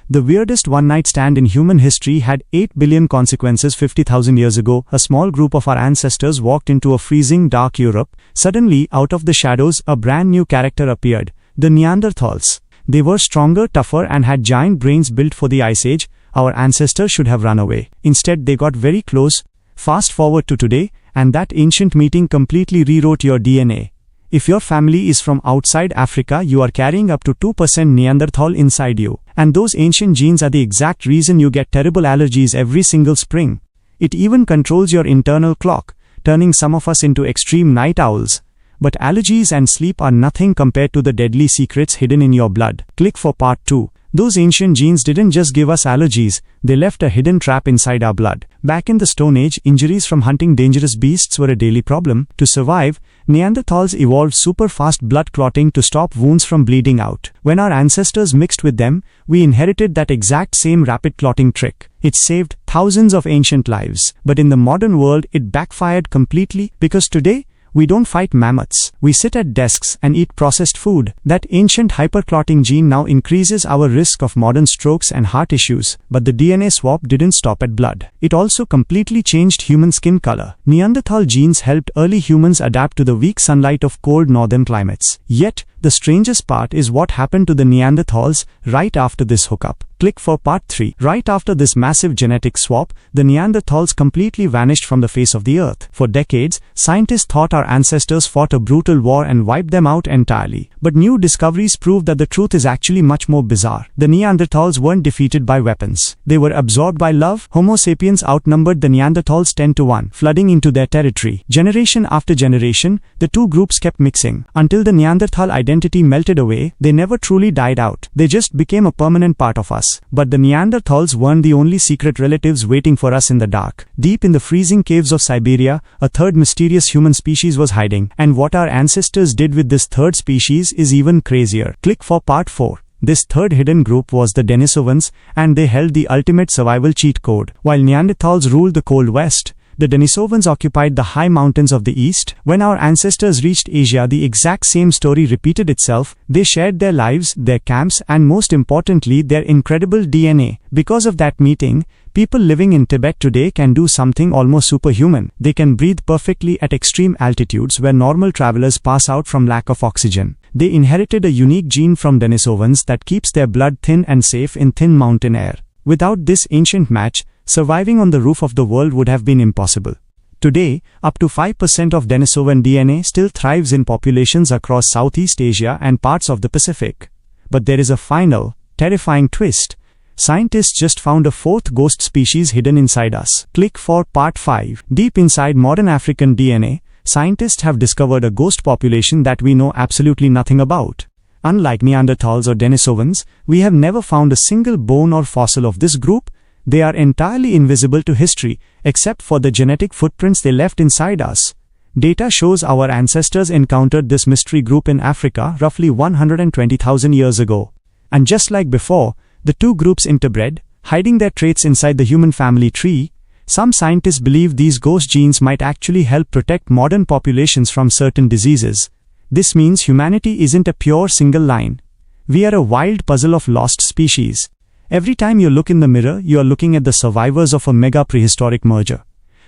The weirdest one-night stand in human history had 8 billion consequences. 50,000 years ago, a small group of our ancestors walked into a freezing dark Europe. Suddenly, out of the shadows, a brand new character appeared: the Neanderthals. They were stronger, tougher, and had giant brains built for the Ice Age. Our ancestors should have run away. Instead, they got very close. Fast forward to today, and that ancient meeting completely rewrote your DNA. If your family is from outside Africa, you are carrying up to 2% Neanderthal inside you. And those ancient genes are the exact reason you get terrible allergies every single spring. It even controls your internal clock, turning some of us into extreme night owls. But allergies and sleep are nothing compared to the deadly secrets hidden in your blood. Click for part 2. Those ancient genes didn't just give us allergies, they left a hidden trap inside our blood. Back in the Stone Age, injuries from hunting dangerous beasts were a daily problem. To survive, Neanderthals evolved super-fast blood clotting to stop wounds from bleeding out. When our ancestors mixed with them, we inherited that exact same rapid clotting trick. It saved thousands of ancient lives. But in the modern world, it backfired completely, because today, we don't fight mammoths. We sit at desks and eat processed food. That ancient hyperclotting gene now increases our risk of modern strokes and heart issues. But the DNA swap didn't stop at blood. It also completely changed human skin color. Neanderthal genes helped early humans adapt to the weak sunlight of cold northern climates. Yet, the strangest part is what happened to the Neanderthals right after this hookup. Click for part 3. Right after this massive genetic swap, the Neanderthals completely vanished from the face of the earth. For decades, scientists thought our ancestors fought a brutal war and wiped them out entirely. But new discoveries prove that the truth is actually much more bizarre. The Neanderthals weren't defeated by weapons. They were absorbed by love. Homo sapiens outnumbered the Neanderthals 10 to 1, flooding into their territory. Generation after generation, the two groups kept mixing. Until the Neanderthal identity melted away, they never truly died out. They just became a permanent part of us. But the Neanderthals weren't the only secret relatives waiting for us in the dark. Deep in the freezing caves of Siberia, a third mysterious human species was hiding. And what our ancestors did with this third species is even crazier. Click for part 4. This third hidden group was the Denisovans, and they held the ultimate survival cheat code. While Neanderthals ruled the cold west, the Denisovans occupied the high mountains of the east. When our ancestors reached Asia, the exact same story repeated itself. They shared their lives, their camps, and most importantly, their incredible DNA. Because of that meeting, people living in Tibet today can do something almost superhuman. They can breathe perfectly at extreme altitudes where normal travelers pass out from lack of oxygen. They inherited a unique gene from Denisovans that keeps their blood thin and safe in thin mountain air. Without this ancient match, surviving on the roof of the world would have been impossible. Today, up to 5% of Denisovan DNA still thrives in populations across Southeast Asia and parts of the Pacific. But there is a final, terrifying twist. Scientists just found a fourth ghost species hidden inside us. Click for part 5. Deep inside modern African DNA, scientists have discovered a ghost population that we know absolutely nothing about. Unlike Neanderthals or Denisovans, we have never found a single bone or fossil of this group. They are entirely invisible to history, except for the genetic footprints they left inside us. Data shows our ancestors encountered this mystery group in Africa roughly 120,000 years ago. And just like before, the two groups interbred, hiding their traits inside the human family tree. Some scientists believe these ghost genes might actually help protect modern populations from certain diseases. This means humanity isn't a pure single line. We are a wild puzzle of lost species. Every time you look in the mirror, you are looking at the survivors of a mega prehistoric merger.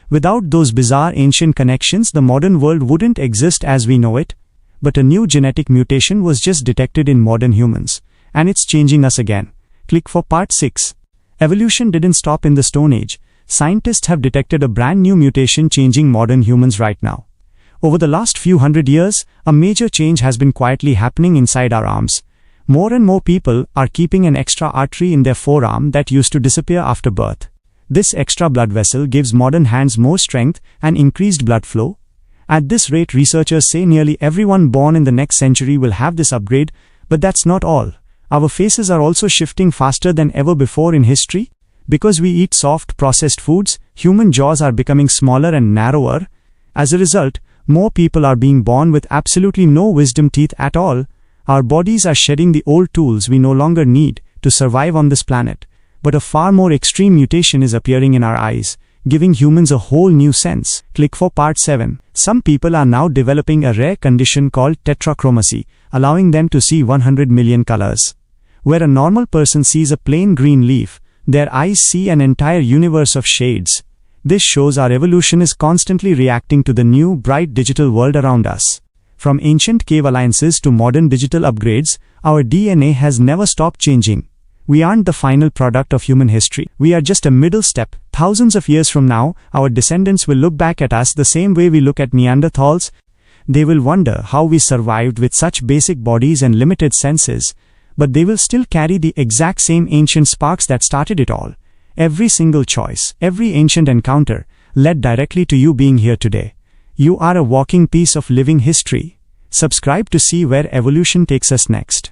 Without those bizarre ancient connections, the modern world wouldn't exist as we know it. But a new genetic mutation was just detected in modern humans, and it's changing us again. Click for part 6. Evolution didn't stop in the Stone Age. Scientists have detected a brand new mutation changing modern humans right now. Over the last few hundred years, a major change has been quietly happening inside our arms. More and more people are keeping an extra artery in their forearm that used to disappear after birth. This extra blood vessel gives modern hands more strength and increased blood flow. At this rate, researchers say nearly everyone born in the next century will have this upgrade, but that's not all. Our faces are also shifting faster than ever before in history. Because we eat soft, processed foods, human jaws are becoming smaller and narrower. As a result, more people are being born with absolutely no wisdom teeth at all. Our bodies are shedding the old tools we no longer need to survive on this planet. But a far more extreme mutation is appearing in our eyes, giving humans a whole new sense. Click for part 7. Some people are now developing a rare condition called tetrachromacy, allowing them to see 100 million colors. Where a normal person sees a plain green leaf, their eyes see an entire universe of shades. This shows our evolution is constantly reacting to the new, bright digital world around us. From ancient cave alliances to modern digital upgrades, our DNA has never stopped changing. We aren't the final product of human history. We are just a middle step. Thousands of years from now, our descendants will look back at us the same way we look at Neanderthals. They will wonder how we survived with such basic bodies and limited senses, but they will still carry the exact same ancient sparks that started it all. Every single choice, every ancient encounter, led directly to you being here today. You are a walking piece of living history. Subscribe to see where evolution takes us next.